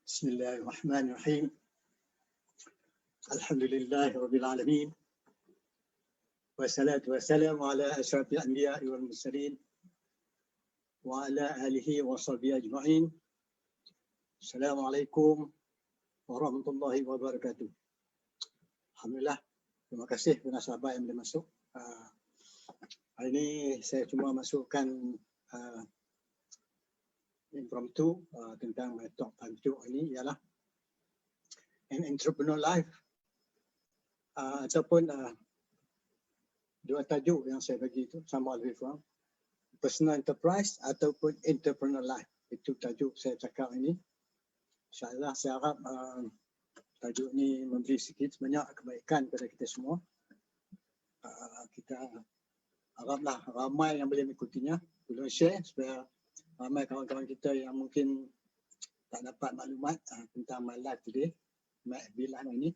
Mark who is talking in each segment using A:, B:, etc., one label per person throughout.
A: Bismillahirrahmanirrahim. Alhamdulillahirabbil alamin. Wassalatu wassalamu ala asyrafil anbiya'i wal mursalin wa ala alihi wa sahbihi ajma'in. Assalamualaikum warahmatullahi wabarakatuh. Alhamdulillah. Terima kasih kepada sahabat yang boleh masuk. Hari ini saya cuma masukkan impromptu tentang my talk tajuk ini ialah an entrepreneur life ataupun dua tajuk yang saya bagi itu sama lebih kurang, personal enterprise ataupun entrepreneur life. Itu tajuk saya cakap ini. InsyaAllah saya harap tajuk ini memberi sikit banyak kebaikan kepada kita semua. Kita haraplah ramai yang boleh mengikutinya, boleh share supaya ramai kawan-kawan kita yang mungkin tak dapat maklumat tentang my life today, my FB Live ini.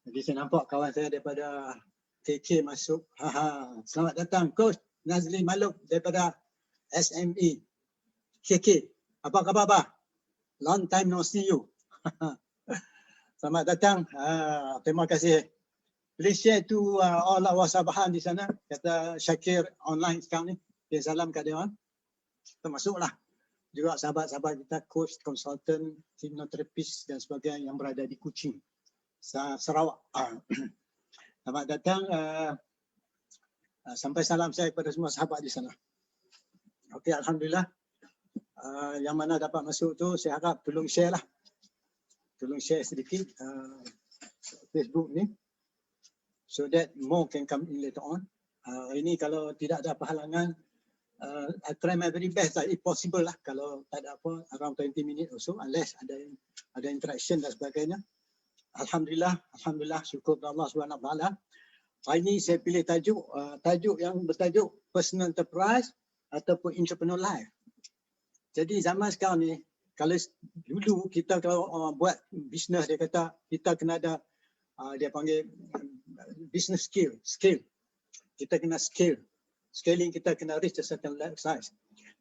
A: Jadi saya nampak kawan saya daripada KK masuk. Selamat datang Coach Nazli Maluk daripada SME KK. Apa khabar Abah? Long time no see you. Selamat datang. Terima kasih. Please share to all our sahabat di sana. Kata Syakir online sekarang ni. Okay, salam kat dia orang. Termasuklah juga sahabat-sahabat kita, coach, consultant, hipnoterapis dan sebagainya yang berada di Kuching, Sarawak. Selamat datang. Sampai salam saya kepada semua sahabat di sana. Okey, Alhamdulillah. Yang mana dapat masuk tu saya harap tolong share lah. Tolong share sedikit Facebook ni so that more can come in later on. Ini kalau tidak ada perhalangan, I try my very best lah, if possible lah, kalau tak ada apa, around 20 minutes or so, unless ada interaction dan sebagainya. Alhamdulillah, syukur kepada Allah SWT. Hari ini saya pilih tajuk yang bertajuk personal enterprise ataupun entrepreneur life. Jadi zaman sekarang ni, kalau dulu kita kalau buat bisnes, dia kata kita kena ada, dia panggil business skill. Kita kena scaling kita kena reach a certain size.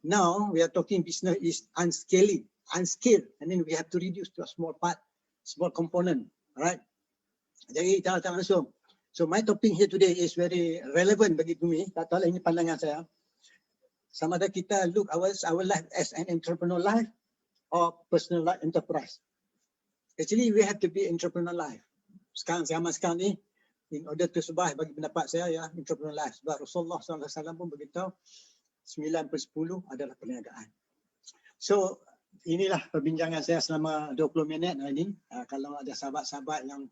A: Now we are talking business is unskilled, and then we have to reduce to a small part, small component, right? Jadi kita langsung. So my topic here today is very relevant bagi me. Tak tahu ini pandangan saya. Sama ada kita look our life as an entrepreneur life or personal life enterprise. Actually we have to be entrepreneur life. Zaman sekarang ni, in order to survive, bagi pendapat saya ya, entrepreneur life. Sebab Rasulullah SAW pun beritahu 9/10 adalah perniagaan. So inilah perbincangan saya selama 20 minit hari ini. Kalau ada sahabat-sahabat yang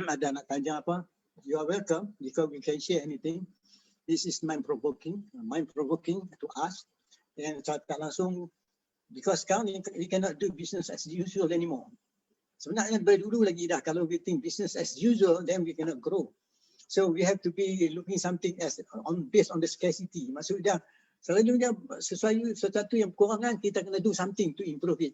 A: ada nak tanya apa, you are welcome. Because we can share anything. This is mind provoking to us. And saya tak langsung, because sekarang ni we cannot do business as usual anymore. Sebenarnya dari dulu lagi dah, kalau we think business as usual, then we cannot grow. So we have to be looking something as based on the scarcity. Maksudnya selalunya sesuatu yang kekurangan, kita kena do something to improve it.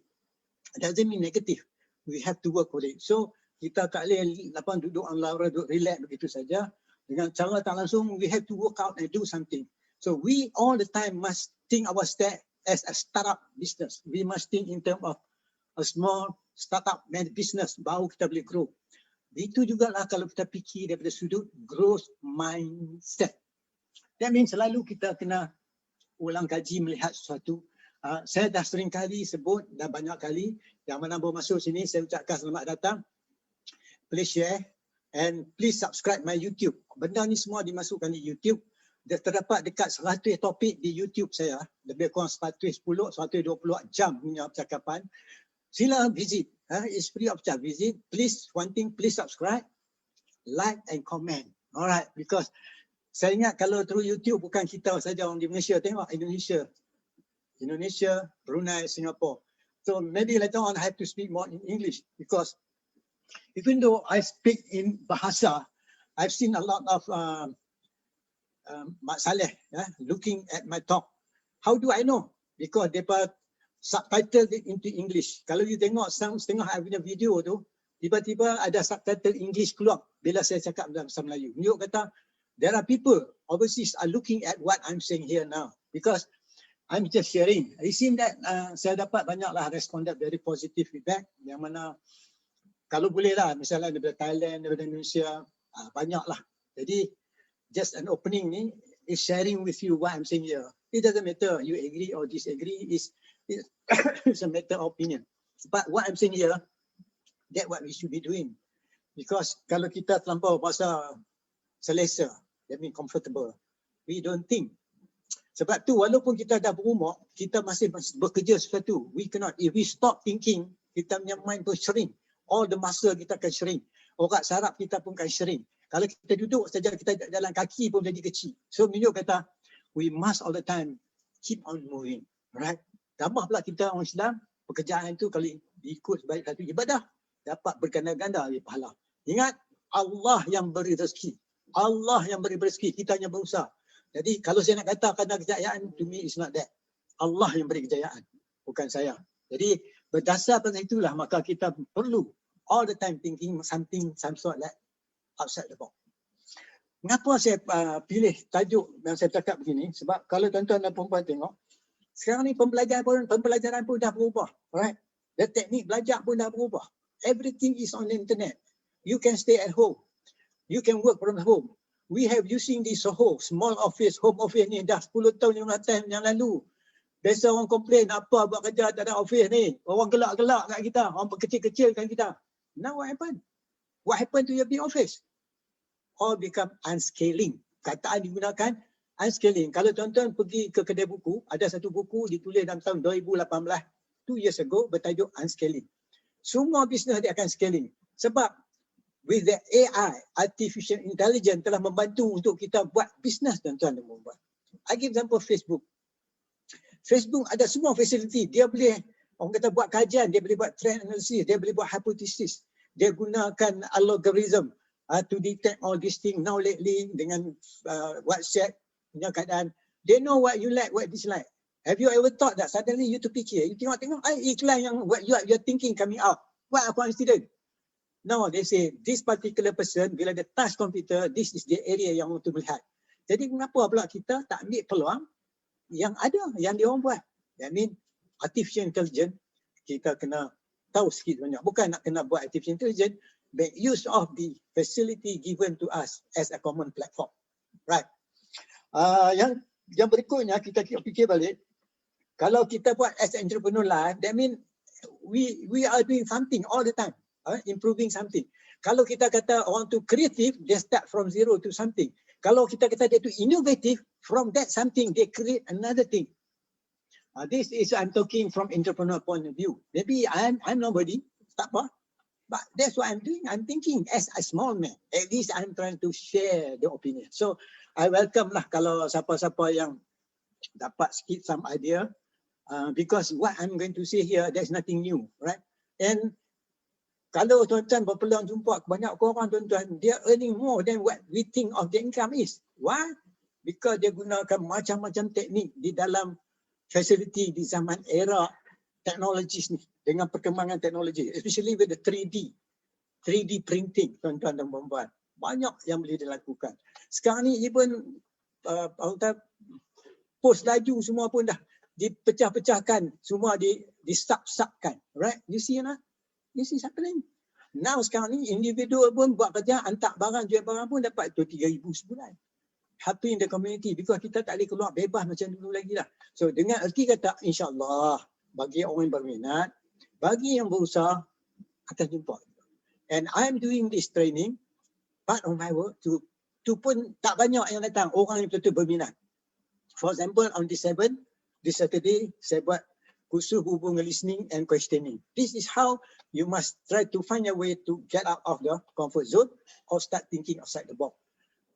A: It doesn't mean negative. We have to work for it. So kita tak boleh duduk on laura, duduk relax begitu saja. Dengan cara tak langsung, we have to work out and do something. So we all the time must think our step as a startup business. We must think in terms of a small startup business, baru kita boleh grow. Itu juga lah kalau kita fikir daripada sudut growth mindset. That means selalu kita kena ulang kaji melihat sesuatu. Saya dah sering kali sebut, dah banyak kali, yang mana baru masuk sini, saya ucapkan selamat datang. Please share and please subscribe my YouTube. Benda ni semua dimasukkan di YouTube. Terdapat dekat 100 topik di YouTube saya. Lebih kurang 110, 120 jam punya percakapan. Sila visit. It's free of charge. Visit. Please, one thing, please subscribe, like and comment. Alright, because saya ingat kalau through YouTube bukan kita saja orang di Malaysia, tengok Indonesia, Brunei, Singapore. So maybe later on I have to speak more in English, because even though I speak in bahasa, I've seen a lot of Mak Saleh looking at my talk. How do I know? Because they subtitle into English. Kalau you tengok setengah punya video tu, tiba-tiba ada subtitle English keluar bila saya cakap dalam bahasa Melayu. Menunjuk kata there are people overseas are looking at what I'm saying here now, because I'm just sharing. It seems that saya dapat banyaklah responded very positive feedback yang mana kalau boleh lah, misalnya daripada Thailand, daripada Indonesia, banyaklah. Jadi just an opening ni is sharing with you what I'm saying here. It doesn't matter you agree or disagree, it's a matter of opinion. But what I'm saying here, that's what we should be doing. Because kalau kita terlampau bahasa selesa, that means comfortable, we don't think. Sebab tu walaupun kita dah berumur, kita masih bekerja sesuatu. We cannot, if we stop thinking, kita punya mind pun shrink. All the muscle kita akan shrink. Orat saraf kita pun akan shrink. Kalau kita duduk saja, kita jalan kaki pun jadi kecil. So menunjuk kata, we must all the time keep on moving. Right? Tambah pula kita orang Islam, pekerjaan itu kalau diikut sebaik satu ibadah, dapat berganda-ganda pahala. Ingat, Allah yang beri rezeki. Allah yang beri rezeki, kita hanya berusaha. Jadi kalau saya nak kata ada kejayaan, to me is not that. Allah yang beri kejayaan, bukan saya. Jadi berdasar pada itulah maka kita perlu all the time thinking something, some sort like outside the box. Mengapa saya pilih tajuk yang saya cakap begini? Sebab kalau tuan-tuan dan perempuan tengok, sekarang ni pembelajaran pun dah berubah. Right? The teknik belajar pun dah berubah. Everything is on the internet. You can stay at home. You can work from home. We have using this Soho, small office, home office ni dah 10 tahun, 15 tahun yang lalu. Biasa orang komplain, apa buat kerja tak ada office ni. Orang gelak-gelak kat kita, orang kecil-kecil kat kita. Now what happened? What happened to your big office? All become unscaling. Kataan digunakan unscaling. Kalau tuan-tuan pergi ke kedai buku, ada satu buku ditulis dalam tahun 2018, 2 years ago, bertajuk unscaling. Semua bisnes dia akan scaling. Sebab with the AI, artificial intelligence telah membantu untuk kita buat bisnes tuan-tuan dan puan-puan. I give example Facebook. Facebook ada semua facility. Dia boleh, orang kata buat kajian, dia boleh buat trend analysis, dia boleh buat hypothesis. Dia gunakan algorithm to detect all these things. Now lately dengan WhatsApp punya keadaan, they know what you like, what dislike. Have you ever thought that suddenly you terfikir, you tengok iklan yang what you're thinking coming out. What a coincidence. No, they say this particular person bila dia touch komputer, this is the area yang untuk melihat. Jadi kenapa pula kita tak ambil peluang yang ada, yang dia orang buat? That mean artificial intelligence, kita kena tahu sikit banyak. Bukan nak kena buat artificial intelligence, make use of the facility given to us as a common platform. Right. Yang berikutnya kita fikir balik, kalau kita buat as an entrepreneur life, that mean we are doing something all the time. Improving something. Kalau kita kata orang tu creative, they start from zero to something. Kalau kita kata dia tu innovative, from that something they create another thing. This is I'm talking from entrepreneur point of view. Maybe I'm nobody, tak apa. But that's what I'm doing. I'm thinking as a small man. At least I'm trying to share the opinion. So I welcome lah kalau siapa-siapa yang dapat sikit some idea. Because what I'm going to say here, there's nothing new, right? And kalau tuan-tuan berpeluang jumpa banyak orang tuan-tuan, dia earning more than what we think of the income is. Why? Because dia gunakan macam-macam teknik di dalam facility di zaman era teknologi ni, dengan perkembangan teknologi, especially with the 3D printing tuan-tuan dan puan-puan. Banyak yang boleh dilakukan. Sekarang ni even post laju semua pun dah dipecah-pecahkan, semua disub-subkan. Right? You see not? This is happening. Now sekarang ni individual pun buat kerja, hantar barang, jual barang pun dapat 2-3 ribu sebulan. Helping the community because kita tak boleh keluar bebas macam dulu lagi lah. So dengan erti kata insyaAllah bagi orang yang berminat, bagi yang berusaha akan jumpa. And I'm doing this training, part of my work to pun tak banyak yang datang, orang yang betul-betul berminat. For example on this Saturday saya buat kursus hubungan listening and questioning. This is how you must try to find a way to get out of the comfort zone or start thinking outside the box.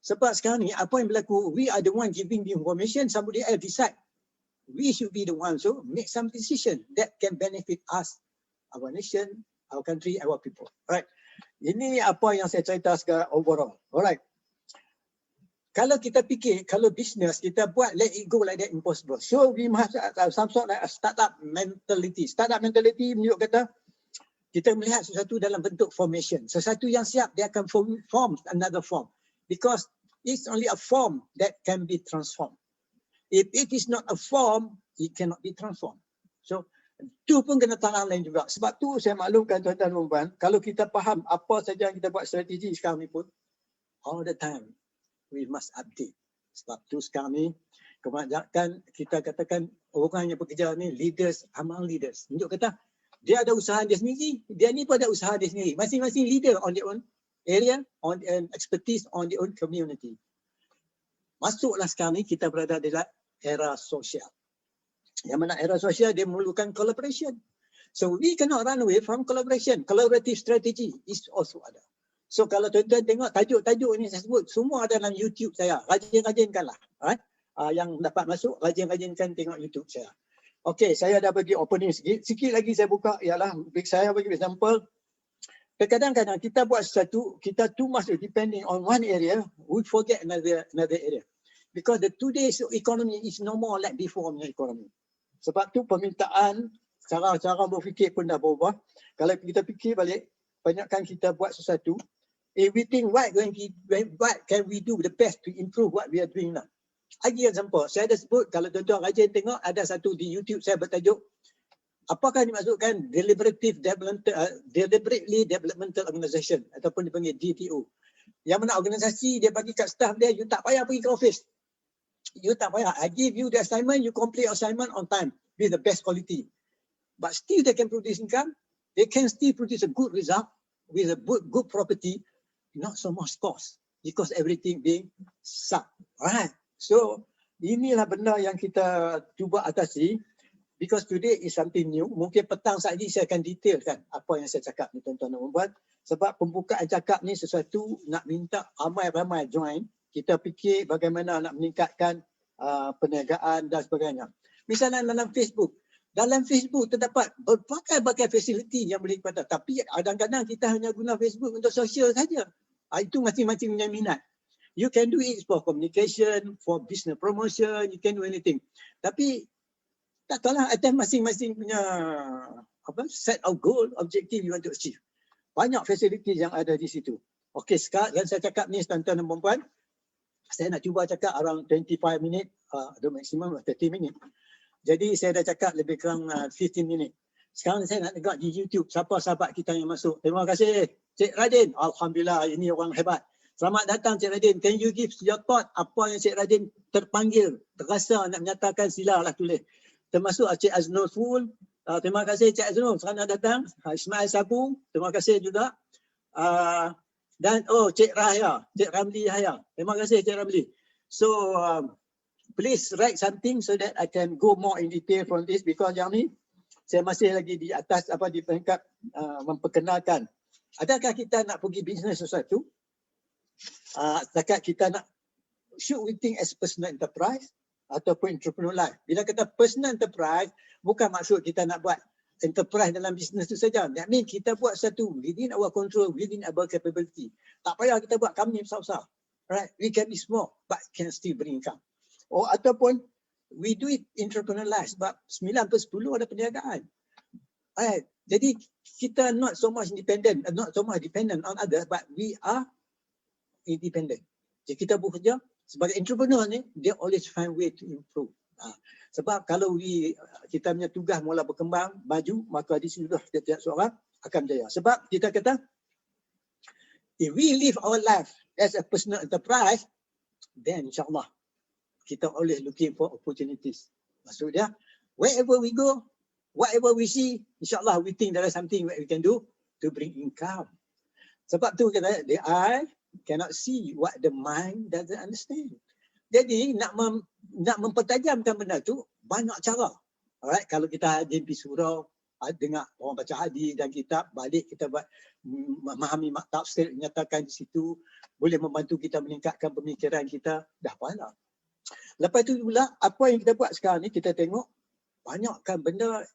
A: Sebab sekarang ni apa yang berlaku, we are the one giving the information, somebody else decide. We should be the ones who make some decision that can benefit us, our nation, our country, our people. Alright. Ini apa yang saya cerita sekarang overall. Alright. Kalau kita fikir, kalau bisnes kita buat, let it go like that, impossible. So we must have some sort of like a startup mentality. Startup mentality menunjuk kata, kita melihat sesuatu dalam bentuk formation. Sesuatu yang siap, dia akan form another form. Because it's only a form that can be transformed. If it is not a form, it cannot be transformed. So, tu pun kena tangan lain juga. Sebab tu saya maklumkan tuan-tuan dan puan, kalau kita faham apa saja yang kita buat strategi sekarang ni pun, all the time, we must update. Sebab tu sekarang ni, kebanyakan kita katakan orang yang bekerja ni, leaders among leaders. Tunjuk kata, dia ada usaha dia sendiri, dia ni pun ada usaha dia sendiri. Masing-masing leader on their own area, on their expertise, on their own community. Masuklah sekarang ni kita berada dalam era sosial. Yang mana era sosial dia memerlukan collaboration. So we cannot run away from collaboration. Collaborative strategy is also ada. So kalau tuan-tuan tengok tajuk-tajuk ni saya sebut, semua ada dalam YouTube saya. Rajin-rajinkanlah. Right? Yang dapat masuk, rajin-rajinkan tengok YouTube saya. Okey, saya dah bagi opening sikit. Sikit lagi saya buka ialah, saya bagi example. Kadang-kadang kita buat sesuatu, kita too much depending on one area, we forget another area. Because the today's economy is no more like before economy. Sebab tu permintaan, cara berfikir pun dah berubah. Kalau kita fikir balik, banyakkan kita buat sesuatu, we think what can we do the best to improve what we are doing now. Lagi example, saya ada sebut, kalau tuan-tuan rajin tengok, ada satu di YouTube saya bertajuk, apakah dimaksudkan Deliberately Developmental Organization ataupun dipanggil DTO. Yang mana organisasi dia bagi kat staff dia, you tak payah pergi ke office. You tak payah. I give you the assignment, you complete assignment on time with the best quality. But still they can produce income. They can still produce a good result with a good property, not so much cost because everything being sucked. Alright. So inilah benda yang kita cuba atasi. Because today is something new. Mungkin petang saja saya akan detailkan apa yang saya cakap ni tuan-tuan dan puan. Sebab pembukaan cakap ni sesuatu nak minta ramai-ramai join. Kita fikir bagaimana nak meningkatkan perniagaan dan sebagainya. Misalnya dalam Facebook. Dalam Facebook terdapat berbagai-bagai fasiliti yang boleh kita. Tapi kadang-kadang kita hanya guna Facebook untuk sosial saja. Itu masing-masing punya minat. You can do it for communication, for business promotion, you can do anything. Tapi tak tahulah, ada masing-masing punya set of goal, objective you want to achieve. Banyak fasiliti yang ada di situ. Okey, sekarang yang saya cakap ni tuan-tuan dan puan-puan, saya nak cuba cakap around 25 minit, the maximum 30 minit. Jadi saya dah cakap lebih kurang 15 minit. Sekarang saya nak tengok di YouTube siapa sahabat kita yang masuk. Terima kasih Cik Radin. Alhamdulillah, ini orang hebat. Selamat datang Cik Radin. Can you give your thought apa yang Cik Radin terpanggil, terasa nak menyatakan, silalah tulis. Termasuk Cik Aznul Ful. Terima kasih Cik Aznul, selamat datang. Ismail Sabu, terima kasih juga. Dan Cik Rahya, Cik Ramli Yahya. Terima kasih Cik Ramli. So please write something so that I can go more in detail from this because yang ni saya masih lagi di atas di peringkat memperkenalkan. Adakah kita nak pergi bisnes sesuatu? Setakat kita nak, should we think as personal enterprise ataupun entrepreneur life? Bila kata personal enterprise, bukan maksud kita nak buat enterprise dalam bisnes itu saja. That means kita buat satu within our control, within our capability. Tak payah kita buat company besar-besar. Right? We can be small but can still bring income. Ataupun we do it entrepreneur life sebab 9 per 10 ada perniagaan. Right? Jadi kita not so much dependent on others, but we are independent. Jadi kita bekerja sebagai entrepreneur ni, dia always find way to improve. Sebab kalau kita punya tugas mula berkembang, maju, maka di situ setiap seorang akan berjaya. Sebab kita kata, if we live our life as a personal enterprise, then insyaAllah, kita always looking for opportunities. Maksudnya, wherever we go, whatever we see, insyaAllah we think there is something that we can do to bring income. Sebab tu kata, the eye cannot see what the mind doesn't understand. Jadi nak mempertajamkan benda tu banyak cara. Alright, kalau kita rajin pergi surau, dengar orang baca hadis dan kitab, balik kita buat memahami tafsir, nyatakan di situ, boleh membantu kita meningkatkan pemikiran kita, dah pahala. Lepas tu pula apa yang kita buat sekarang ni, kita tengok banyakkan benda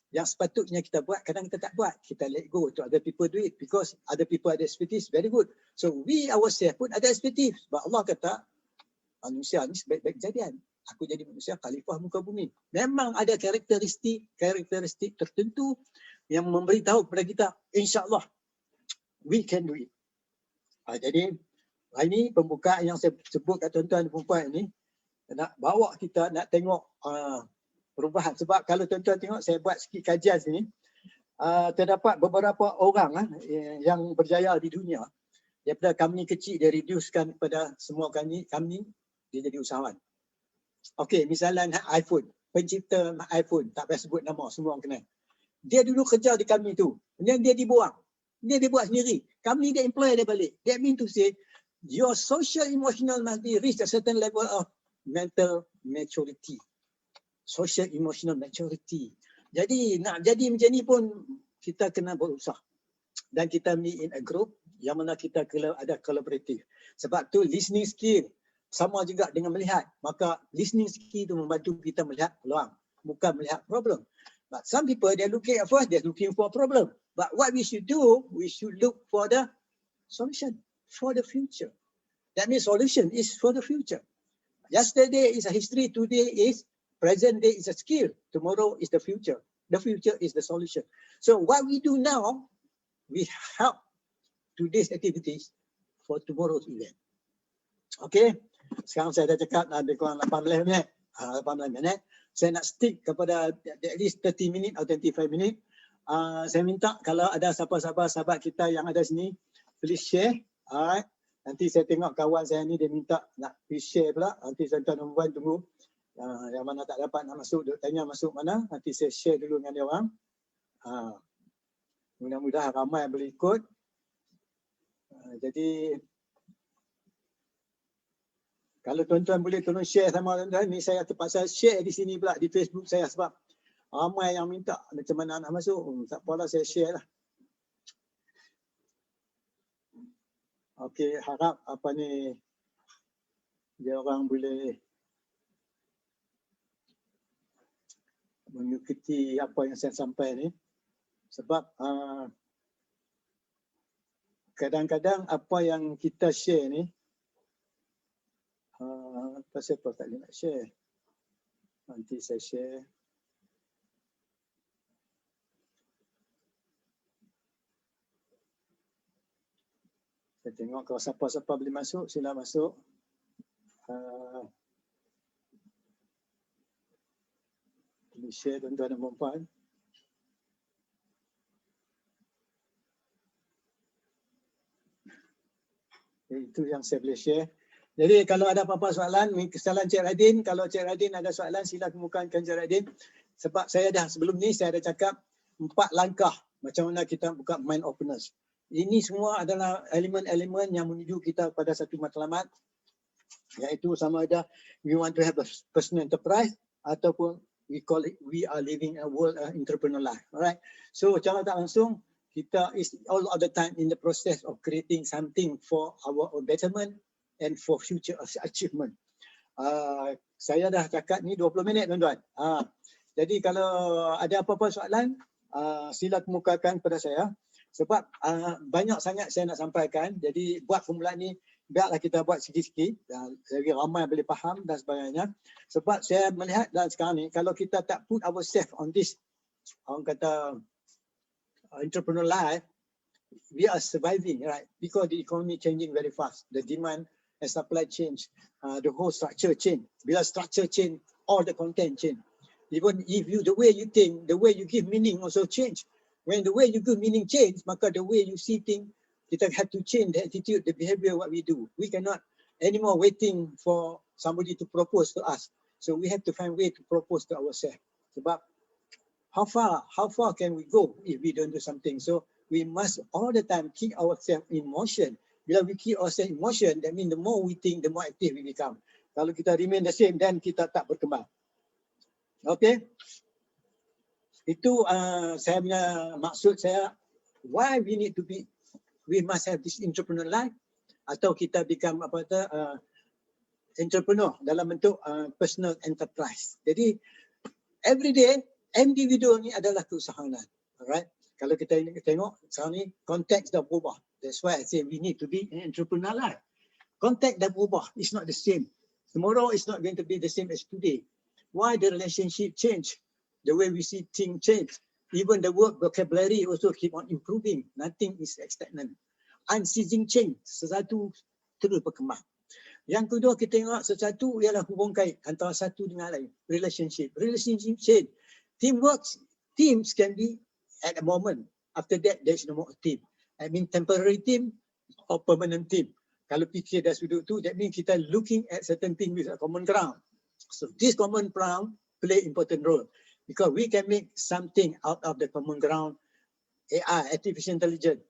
A: yang sepatutnya kita buat, kadang kita tak buat. Kita let go to other people do it because other people ada expertise, very good. So we ourselves pun ada expertise. Sebab Allah kata, manusia ni sebaik-baik kejadian. Aku jadi manusia khalifah muka bumi. Memang ada karakteristik tertentu yang memberitahu kepada kita, insyaAllah, we can do it. Jadi, hari ini pembukaan yang saya sebut kat tuan-tuan dan puan-puan ini, nak bawa kita nak tengok perubahan. Sebab kalau tuan-tuan tengok, saya buat sikit kajian sini, terdapat beberapa orang yang berjaya di dunia. Daripada company kecil dia reducekan kepada semua company dia jadi usahawan. Okey, misalnya iPhone, pencipta iPhone, tak payah sebut nama, semua orang kenal. Dia dulu kerja di company tu, kemudian dia dibuang. Dia buat sendiri. Company dia employ dia balik. That mean to say, your social emotional must be reach a certain level of mental maturity. Social emotional maturity. Jadi nak jadi macam ni pun kita kena berusaha. Dan kita meet in a group yang mana kita ada collaborative. Sebab tu listening skill sama juga dengan melihat. Maka listening skill tu membantu kita melihat peluang, bukan melihat problem. But some people they're looking at first, they're looking for a problem. But what we should do, we should look for the solution for the future. That means solution is for the future. Yesterday is a history, today is present day is a skill, tomorrow is the future. The future is the solution. So what we do now, we help today's activities for tomorrow's event. Okay, sekarang saya dah cakap lebih kurang 18 minit. 18 minit. Saya nak stick kepada at least 30 minit atau 25 minit. Saya minta kalau ada sahabat-sahabat kita yang ada sini, please share. Alright. Nanti saya tengok kawan saya ni dia minta nak please share pula. Nanti tuan-tuan dan tunggu. Yang mana tak dapat nak masuk, duk tanya masuk mana. Nanti saya share dulu dengan dia orang. Mudah-mudahan ramai yang boleh ikut. Jadi kalau tuan-tuan boleh tolong share sama tuan-tuan, ni saya terpaksa share di sini pula di Facebook saya sebab ramai yang minta macam mana nak masuk. Tak apalah, saya share lah. Okey, harap apa ni dia orang boleh mengikuti apa yang saya sampaikan ni. Sebab kadang-kadang apa yang kita share ni pasal apa tak boleh nak share. Nanti saya share. Saya tengok kalau siapa-siapa boleh masuk, sila masuk. Boleh share tuan-tuan dan puan-puan. Itu yang saya boleh share. Jadi kalau ada apa-apa soalan, kesalahan Cik Radin. Kalau Cik Radin ada soalan, sila kemukakan Cik Radin. Sebab saya dah sebelum ni saya ada cakap 4 langkah macam mana kita buka mind openers. Ini semua adalah elemen-elemen yang menuju kita pada satu matlamat, iaitu sama ada we want to have a personal enterprise ataupun we call it we are living a world entrepreneur life. Alright. So cara tak langsung kita is all of the time in the process of creating something for our own betterment and for future achievement. Saya dah cakap ni 20 minit tuan-tuan. Jadi kalau ada apa-apa soalan, sila kemukakan kepada saya. Sebab banyak sangat saya nak sampaikan. Jadi buat permulaan ni, biarlah kita buat sikit-sikit. Lagi ramai boleh faham dan sebagainya. Sebab saya melihat dalam sekarang ni, kalau kita tak put ourselves on this, orang kata entrepreneur life, we are surviving, right? Because the economy changing very fast. The demand and supply change, the whole structure change. Bila structure change, all the content change. Even if the way you think, the way you give meaning also change. When the way you give meaning change, maka the way you see things, kita have to change the attitude, the behavior, what we do. We cannot anymore waiting for somebody to propose to us. So we have to find way to propose to ourselves. Sebab how far can we go if we don't do something? So we must all the time keep ourselves in motion. Bila we keep ourselves in motion, that means the more we think, the more active we become. Kalau kita remain the same, then kita tak berkembang. Okay? Itu saya punya maksud saya. Why we need to be, we must have this entrepreneur life, atau kita become entrepreneur dalam bentuk personal enterprise. Jadi every day individu ni adalah keusahawanan. Alright? Kalau kita tengok sekarang ni konteks dah berubah. That's why I say we need to be an entrepreneur life. Konteks dah berubah. It's not the same. Tomorrow is not going to be the same as today. Why the relationship change? The way we see things change. Even the word vocabulary also keep on improving. Nothing is stagnant. Unceasing change. Sesuatu terus berkembang. Yang kedua, kita tengok sesuatu ialah hubung kait antara satu dengan lain. Relationship chain. Teams can be at a moment. After that, there is no more team. I mean temporary team or permanent team. Kalau fikir dah sudut tu, that means kita looking at certain thing with a common ground. So this common ground play important role because we can make something out of the common ground, AI, artificial intelligence.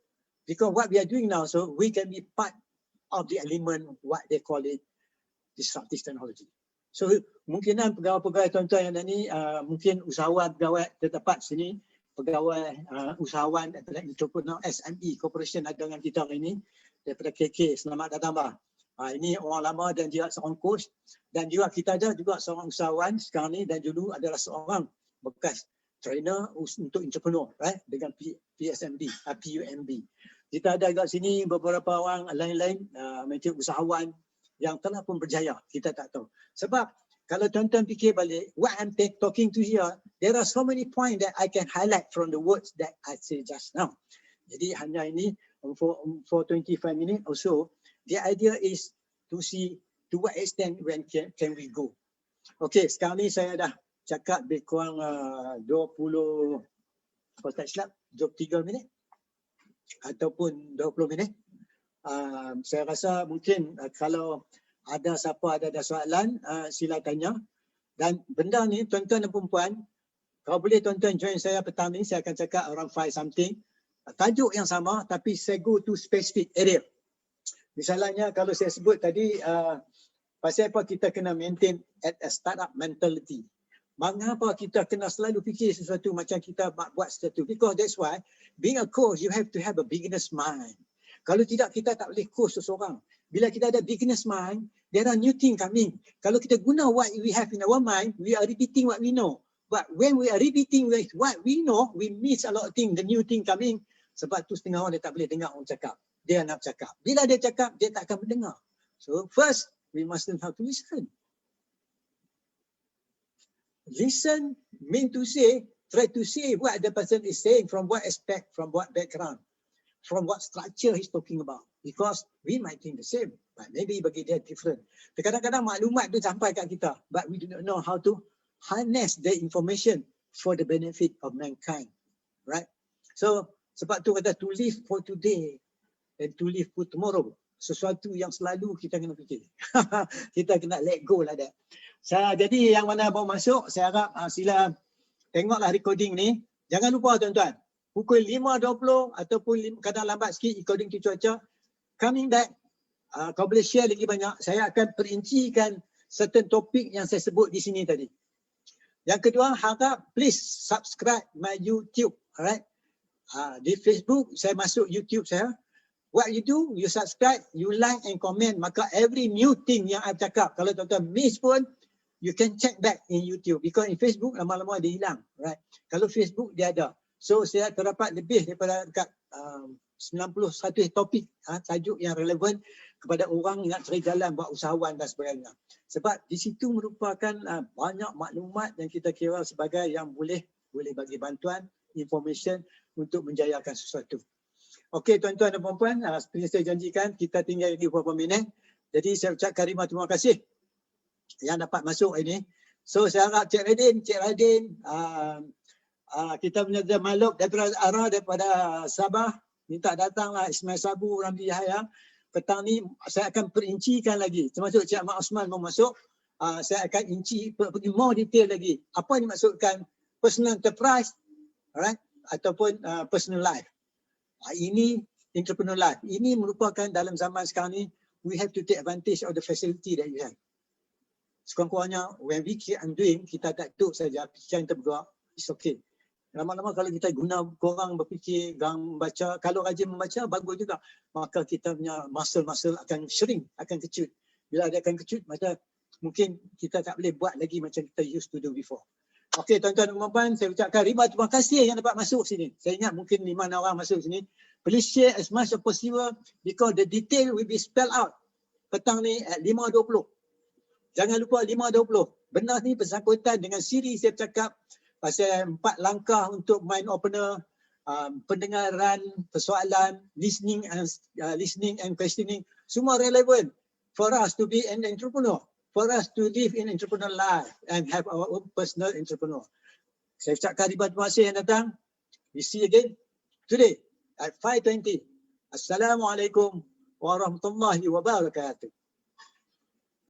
A: Because what we are doing now, so we can be part of the element, what they call it, disruptive technology. So mungkinan pegawai-pegawai tuan-tuan yang ada ni, mungkin usahawan pegawai terdapat sini, pegawai usahawan daripada entrepreneur SME Corporation ada dengan kita hari ini daripada KK. Selamat datang bah. Ini orang lama dan juga seorang coach dan juga kita ada juga seorang usahawan sekarang ni dan dulu adalah seorang bekas trainer untuk entrepreneur, right? Dengan PSMB, PUMB. Kita ada kat sini beberapa orang lain-lain macam usahawan yang telah pun berjaya, kita tak tahu. Sebab kalau tuan-tuan fikir balik, what I'm talking to here, there are so many points that I can highlight from the words that I say just now. Jadi hanya ini for 25 minutes or so, the idea is to see to what extent when can we go. Okay, sekarang ni saya dah cakap lebih kurang 20, kalau tak silap, 23 minit ataupun 20 minit. Saya rasa mungkin kalau ada siapa ada soalan, sila tanya. Dan benda ni tuan-tuan dan perempuan, kalau boleh tuan-tuan join saya petang ni, saya akan cakap around 5 something. Tajuk yang sama tapi saya go to specific area. Misalnya kalau saya sebut tadi, pasal apa kita kena maintain at a startup mentality. Mengapa kita kena selalu fikir sesuatu macam kita buat sesuatu? Because that's why being a coach, you have to have a beginner's mind. Kalau tidak, kita tak boleh coach seseorang. Bila kita ada beginner's mind, there are new things coming. Kalau kita guna what we have in our mind, we are repeating what we know. But when we are repeating what we know, we miss a lot of things, the new thing coming. Sebab tu setengah orang dia tak boleh dengar orang cakap. Dia nak cakap. Bila dia cakap, dia tak akan mendengar. So first, we must learn how to listen. Listen mean to say, try to say what the person is saying from what aspect, from what background, from what structure he's talking about. Because we might think the same, but maybe bagi dia different. Kadang-kadang maklumat tu sampai kat kita, but we do not know how to harness the information for the benefit of mankind, right? So sebab tu kata to live for today and to live for tomorrow. Sesuatu yang selalu kita kena fikir. Kita kena let go lah that. Jadi yang mana baru masuk, saya harap sila tengoklah recording ni. Jangan lupa tuan-tuan, pukul 5.20 ataupun kadang lambat sikit according to cuaca, coming back, kau boleh share lagi banyak. Saya akan perincikan certain topik yang saya sebut di sini tadi. Yang kedua, harap please subscribe my YouTube, alright? Di Facebook, saya masuk YouTube saya. What you do, you subscribe, you like and comment. Maka every new thing yang I cakap, kalau tuan-tuan miss pun, you can check back in YouTube. Because in Facebook, lama-lama dia hilang, right? Kalau Facebook, dia ada. So, saya terdapat lebih daripada dekat 90-100 topik, tajuk yang relevan kepada orang yang nak cari jalan buat usahawan dan sebagainya. Sebab di situ merupakan banyak maklumat yang kita kira sebagai yang boleh bagi bantuan, information untuk menjayakan sesuatu. Okey tuan-tuan dan puan-puan, seperti saya janjikan, kita tinggal lagi beberapa minit. Jadi saya ucapkan ribuan terima kasih yang dapat masuk ini. So saya harap Cik Radin, kita punya Maluk daripada arah daripada Sabah, minta datanglah Ismail Sabu, Ramli Yahya. Petang ni saya akan perincikan lagi. Termasuk Cik Ahmad Osman mau masuk, saya akan pergi more detail lagi. Apa yang dimaksudkan personal enterprise, alright, ataupun personal life. Ini entrepreneur life. Ini merupakan dalam zaman sekarang ni, we have to take advantage of the facility that you have. Sekurang-kurangnya, when we keep on doing, kita tak duduk saja, fikiran kita bergerak, it's okay. Lama-lama kalau kita guna korang berfikir, membaca, kalau rajin membaca, bagus juga. Maka kita punya muscle akan shrink, akan kecut. Bila dia akan kecut, maka mungkin kita tak boleh buat lagi macam kita used to do before. Okey tuan-tuan dan puan-puan, saya ucapkan ribuan terima kasih yang dapat masuk sini. Saya ingat mungkin 5-6 orang masuk sini. Please share as much as possible because the detail will be spelled out petang ni at 5.20. Jangan lupa 5.20. Benar ni bersangkutan dengan siri saya cakap pasal 4 langkah untuk mind opener, pendengaran, persoalan, listening and questioning. Semua relevan for us to be an entrepreneur, for us to live in entrepreneurial life and have our own personal entrepreneur. Saya ucapkan ribuan terima kasih yang datang. We see you again today at 5:20. Assalamualaikum warahmatullahi wabarakatuh.